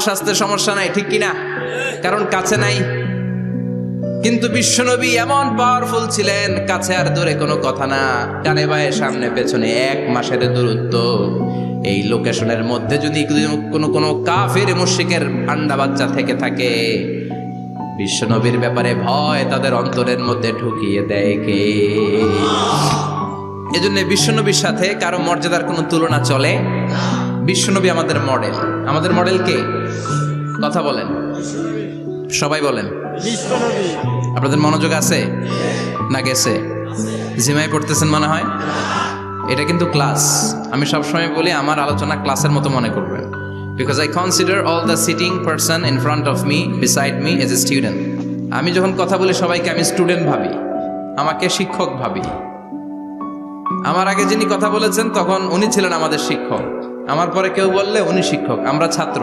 স্বাস্থ্যের সমস্যা নাই, ঠিক কিনা? কারণ কাছে নাই। কিন্তু বিশ্বনবী এমন পাওয়ারফুল ছিলেন, কাছে আর দূরে কোনো কথা না, ডানে বায়ে সামনে পেছনে 1 মাসের দূরত্ব। এই লোকেশনের মধ্যে যদি কোনো কাফের মুশরিকের আন্ডা বাচ্চা থেকে থাকে, বিশ্বনবীর ব্যাপারে ভয় তাদের অন্তরের মধ্যে ঢুকিয়ে দেয় কে? এজন্য বিশ্বনবীর সাথে কারো মর্যাদার কোনো তুলনা চলে। বিশ্বনবী আমাদের মডেল। আমাদের মডেল কে? কথা বলেন, সবাই বলেন। আপনাদের মনোযোগ আছে না গেছে? জিমাই পড়তেছেন মনে হয়। এটা কিন্তু ক্লাস। আমি সবসময় বলি আমার আলোচনা ক্লাসের মতো মনে করবেন, because I consider all the sitting person in front of me beside me as a student. আমি যখন কথা বলি সবাইকে আমি স্টুডেন্ট ভাবি, আমাকে শিক্ষক ভাবি। আমার আগে যিনি কথা বলেছেন তখন উনি ছিলেন আমাদের শিক্ষক, আমার পরে কেউ বললে উনি শিক্ষক, আমরা ছাত্র।